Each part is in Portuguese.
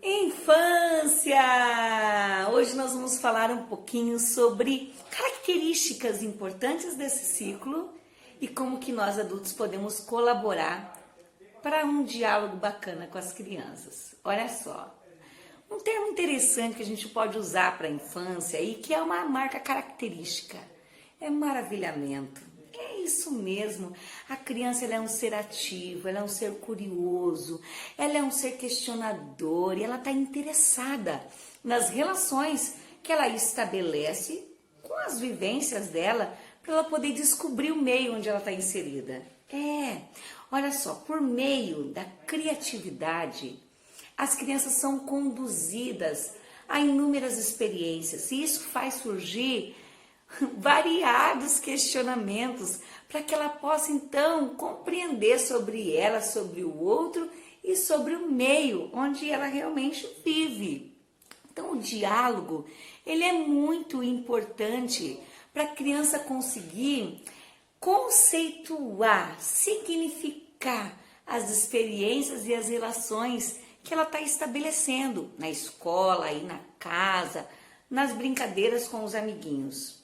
Infância! Hoje nós vamos falar um pouquinho sobre características importantes desse ciclo e como que nós adultos podemos colaborar para um diálogo bacana com as crianças. Olha só, um termo interessante que a gente pode usar para a infância e que é uma marca característica é maravilhamento. É isso mesmo, a criança ela é um ser ativo, ela é um ser curioso, ela é um ser questionador e ela está interessada nas relações que ela estabelece com as vivências dela para ela poder descobrir o meio onde ela está inserida. Olha só, por meio da criatividade, as crianças são conduzidas a inúmeras experiências e isso faz surgir variados questionamentos para que ela possa então compreender sobre ela, sobre o outro e sobre o meio onde ela realmente vive. Então o diálogo, ele é muito importante para a criança conseguir conceituar, significar as experiências e as relações que ela está estabelecendo na escola e na casa, nas brincadeiras com os amiguinhos.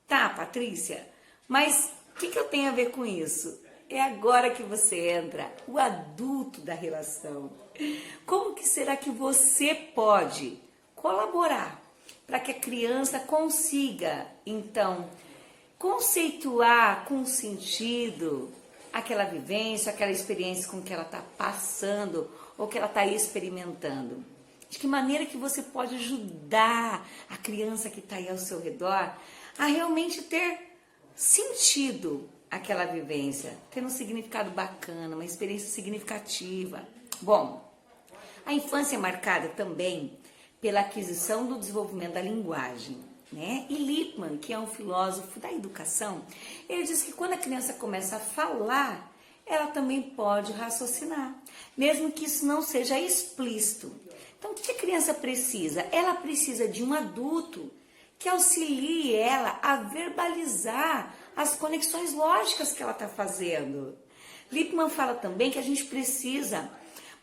Tá, Patrícia, mas o que eu tenho a ver com isso? É agora que você entra, o adulto da relação. Como que será que você pode colaborar para que a criança consiga, então, conceituar com sentido aquela vivência, aquela experiência com que ela está passando ou que ela está experimentando? De que maneira que você pode ajudar a criança que está aí ao seu redor a realmente ter sentido aquela vivência, ter um significado bacana, uma experiência significativa. Bom, a infância é marcada também pela aquisição do desenvolvimento da linguagem, né? E Lippmann, que é um filósofo da educação, ele diz que quando a criança começa a falar, ela também pode raciocinar, mesmo que isso não seja explícito. Então, o que a criança precisa? Ela precisa de um adulto que auxilie ela a verbalizar as conexões lógicas que ela está fazendo. Lippmann fala também que a gente precisa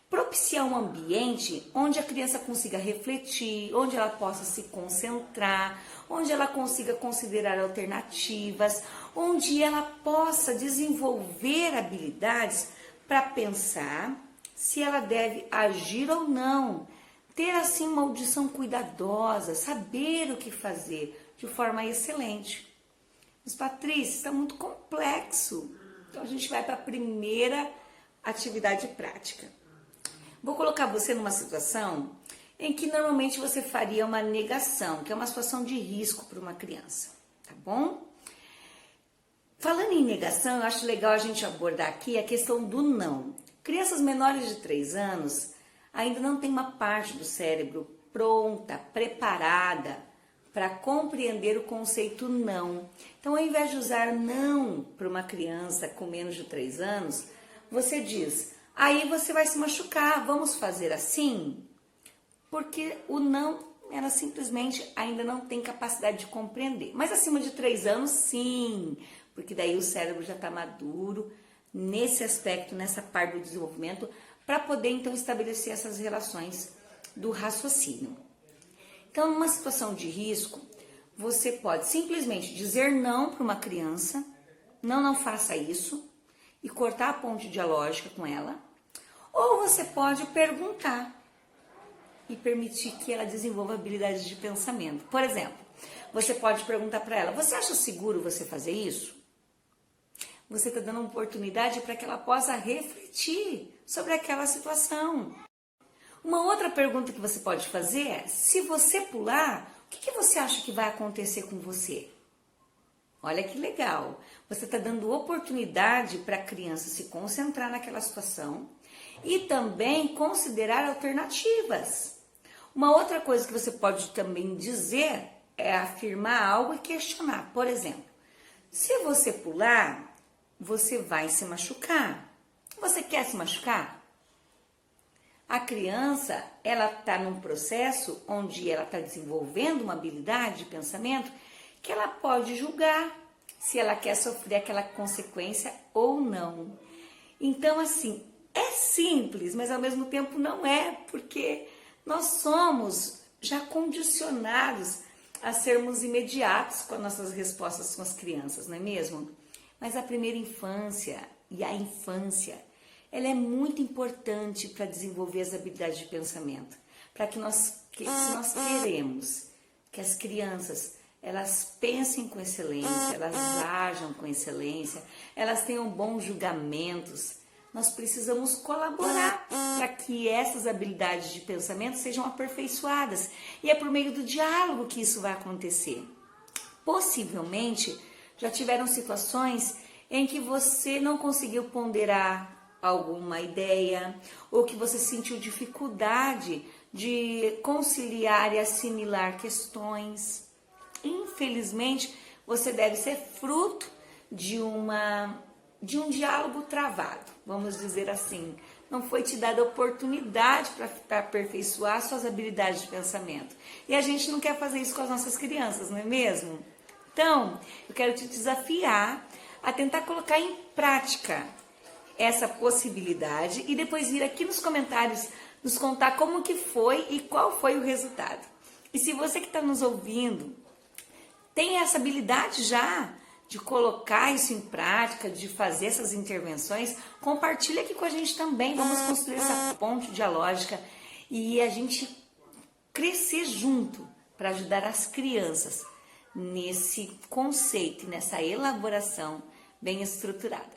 propiciar um ambiente onde a criança consiga refletir, onde ela possa se concentrar, onde ela consiga considerar alternativas, onde ela possa desenvolver habilidades para pensar se ela deve agir ou não, ter assim uma audição cuidadosa, saber o que fazer de forma excelente. Mas Patrícia, está muito complexo. Então a gente vai para a primeira atividade prática. Vou colocar você numa situação em que normalmente você faria uma negação, que é uma situação de risco para uma criança, tá bom? Falando em negação, eu acho legal a gente abordar aqui a questão do não. Crianças menores de 3 anos ainda não tem uma parte do cérebro pronta, preparada para compreender o conceito não. Então, ao invés de usar não para uma criança com menos de 3 anos, você diz, aí você vai se machucar, vamos fazer assim? Porque o não, ela simplesmente ainda não tem capacidade de compreender. Mas acima de 3 anos, sim, porque daí o cérebro já está maduro nesse aspecto, nessa parte do desenvolvimento, para poder então estabelecer essas relações do raciocínio. Então, numa situação de risco, você pode simplesmente dizer não para uma criança, não faça isso, e cortar a ponte dialógica com ela, ou você pode perguntar e permitir que ela desenvolva habilidades de pensamento. Por exemplo, você pode perguntar para ela, você acha seguro você fazer isso? Você está dando uma oportunidade para que ela possa refletir sobre aquela situação. Uma outra pergunta que você pode fazer é, se você pular, o que você acha que vai acontecer com você? Olha que legal. Você está dando oportunidade para a criança se concentrar naquela situação e também considerar alternativas. Uma outra coisa que você pode também dizer é afirmar algo e questionar. Por exemplo, se você pular, você vai se machucar. Você quer se machucar? A criança, ela está num processo onde ela está desenvolvendo uma habilidade de pensamento que ela pode julgar se ela quer sofrer aquela consequência ou não. Então, assim, é simples, mas ao mesmo tempo não é, porque Nós somos já condicionados a sermos imediatos com as nossas respostas com as crianças, não é mesmo? Mas a primeira infância e a infância, ela é muito importante para desenvolver as habilidades de pensamento. Para que se nós queremos que as crianças elas pensem com excelência, elas ajam com excelência, elas tenham bons julgamentos, nós precisamos colaborar para que essas habilidades de pensamento sejam aperfeiçoadas. E é por meio do diálogo que isso vai acontecer. Possivelmente, já tiveram situações em que você não conseguiu ponderar alguma ideia, ou que você sentiu dificuldade de conciliar e assimilar questões. Infelizmente, você deve ser fruto de um diálogo travado, vamos dizer assim. Não foi te dada oportunidade para aperfeiçoar suas habilidades de pensamento. E a gente não quer fazer isso com as nossas crianças, não é mesmo? Então, eu quero te desafiar a tentar colocar em prática essa possibilidade e depois vir aqui nos comentários nos contar como que foi e qual foi o resultado. E se você que está nos ouvindo tem essa habilidade já de colocar isso em prática, de fazer essas intervenções, compartilha aqui com a gente também. Vamos construir essa ponte dialógica e a gente crescer junto para ajudar as crianças nesse conceito, nessa elaboração bem estruturada.